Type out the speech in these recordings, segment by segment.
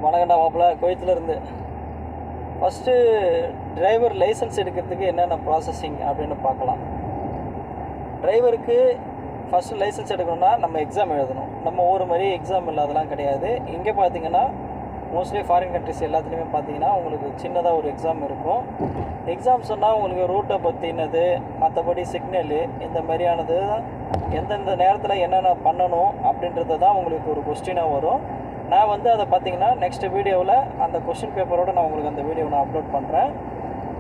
வணக்கம்டா மாப்பிள்ள கோயத்துலேருந்து. First driver licence எடுக்கிறதுக்கு என்னென்ன ப்ராசஸிங் அப்படின்னு பார்க்கலாம். டிரைவருக்கு ஃபஸ்ட்டு லைசன்ஸ் எடுக்கணும்னா நம்ம எக்ஸாம் எழுதணும். நம்ம ஊர் மாதிரி எக்ஸாம் இல்லாதெல்லாம் கிடையாது. இங்கே பார்த்தீங்கன்னா மோஸ்ட்லி ஃபாரின் கண்ட்ரிஸ் எல்லாத்துலேயுமே பார்த்தீங்கன்னா உங்களுக்கு சின்னதாக ஒரு எக்ஸாம் இருக்கும். எக்ஸாம் சொன்னால் உங்களுக்கு ரூட்டை பற்றினது, மற்றபடி சிக்னலு, இந்த மாதிரியானது எந்தெந்த நேரத்தில் என்னென்ன பண்ணணும் அப்படின்றது தான் உங்களுக்கு ஒரு கொஸ்டினாக வரும். நான் வந்து அதை பார்த்தீங்கன்னா நெக்ஸ்ட் வீடியோவில் அந்த கொஸ்டின் பேப்பரோடு நான் உங்களுக்கு அந்த வீடியோ நான் அப்லோட் பண்ணுறேன்.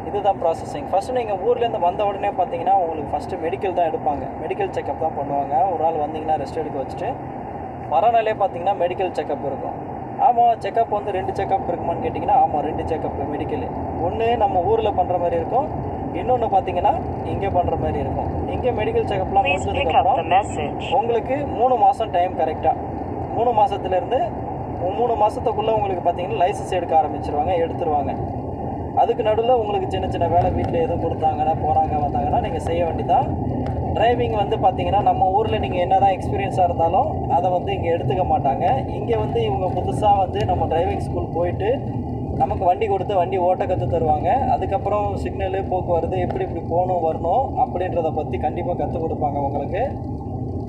இதுதான் ப்ராசஸிங். ஃபஸ்ட்டு நீங்கள் ஊர்லேருந்து வந்த உடனே பார்த்தீங்கன்னா உங்களுக்கு ஃபஸ்ட்டு மெடிக்கல் தான் எடுப்பாங்க. மெடிக்கல் செக்கப் தான் பண்ணுவாங்க. ஒரு ஆள் வந்தீங்கன்னா ரெஸ்ட் எடுக்க வச்சுட்டு மறுநாளே பார்த்தீங்கன்னா மெடிக்கல் செக்கப் இருக்கும். ஆமாம், செக்கப் வந்து 2 செக்கப் இருக்குமான்னு கேட்டிங்கன்னா ஆமாம், 2 செக்கப் மெடிக்கலு. ஒன்று நம்ம ஊரில் பண்ணுற மாதிரி இருக்கும், இன்னொன்று பார்த்தீங்கன்னா இங்கே பண்ணுற மாதிரி இருக்கும். இங்கே மெடிக்கல் செக்கப்லாம் முடிஞ்சதுக்கப்புறம் உங்களுக்கு 3 மாதம் டைம் கரெக்டாக. 3 மாதத்துலேருந்து 3 மாதத்துக்குள்ளே உங்களுக்கு பார்த்தீங்கன்னா லைசன்ஸ் எடுக்க ஆரம்பிச்சிருவாங்க, எடுத்துருவாங்க. அதுக்கு நடுவில் உங்களுக்கு சின்ன சின்ன வேலை வீட்டில் எதுவும் கொடுத்தாங்கன்னா வந்தாங்கன்னா நீங்கள் செய்ய வேண்டியதான். டிரைவிங் வந்து பார்த்தீங்கன்னா நம்ம ஊரில் நீங்கள் என்ன தான் எக்ஸ்பீரியன்ஸாக இருந்தாலும் அதை வந்து இங்கே எடுத்துக்க மாட்டாங்க. இங்கே வந்து இவங்க புதுசாக வந்து நம்ம டிரைவிங் ஸ்கூல் போயிட்டு நமக்கு வண்டி கொடுத்து வண்டி ஓட்ட கற்று தருவாங்க. அதுக்கப்புறம் சிக்னலு, போக்குவரத்து, எப்படி போகணும் வரணும் அப்படின்றத பற்றி கண்டிப்பாக கற்றுக் கொடுப்பாங்க உங்களுக்கு.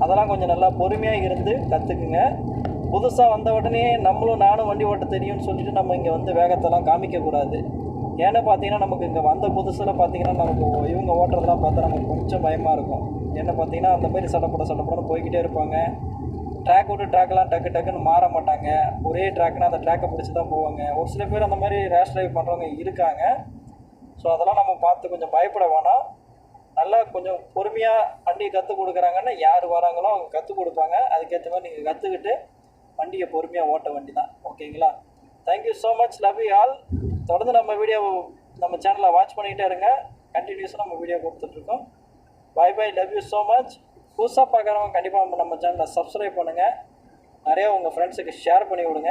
அதெல்லாம் கொஞ்சம் நல்லா பொறுமையாக இருந்து கற்றுக்குங்க. புதுசாக வந்த உடனே நானும் வண்டி ஓட்ட தெரியும்னு சொல்லிட்டு நம்ம இங்கே வந்து வேகத்தெல்லாம் காமிக்கக்கூடாது. ஏன்னா பார்த்தீங்கன்னா நமக்கு இங்கே வந்த புதுசில் பார்த்தீங்கன்னா நமக்கு இவங்க ஓட்டுறதெல்லாம் பார்த்தா நமக்கு கொஞ்சம் பயமாக இருக்கும். என்ன பார்த்தீங்கன்னா அந்த மாதிரி சட்டப்பட போய்கிட்டே இருப்பாங்க. ட்ராக் விட்டு ட்ராக்கெலாம் டக்குன்னு மாற மாட்டாங்க. ஒரே ட்ராக்னா அந்த ட்ராக்கை பிடிச்சி தான் போவாங்க. ஒரு சில பேர் அந்த மாதிரி ரேஷ் ட்ரைவ் பண்ணுறவங்க இருக்காங்க. ஸோ அதெல்லாம் நம்ம பார்த்து கொஞ்சம் பயப்பட வேணாம். நல்லா கொஞ்சம் பொறுமையாக வண்டியை கற்றுக் கொடுக்குறாங்கன்னா யார் வராங்களோ அவங்க கற்றுக் கொடுப்பாங்க. அதுக்கேற்ற மாதிரி நீங்கள் கற்றுக்கிட்டு வண்டியை பொறுமையாக ஓட்ட வண்டி தான். ஓகேங்களா? Thank you so much. Love you all. தொடர்ந்து நம்ம சேனலை வாட்ச் பண்ணிக்கிட்டே இருங்க. கண்டினியூஸாக நம்ம வீடியோ கொடுத்துட்ருக்கோம். Bye bye. Love you so much. புதுசாக பார்க்குறவங்க கண்டிப்பாக நம்ம சேனலை சப்ஸ்கிரைப் பண்ணுங்கள். நிறையா உங்கள் ஃப்ரெண்ட்ஸுக்கு ஷேர் பண்ணி விடுங்க.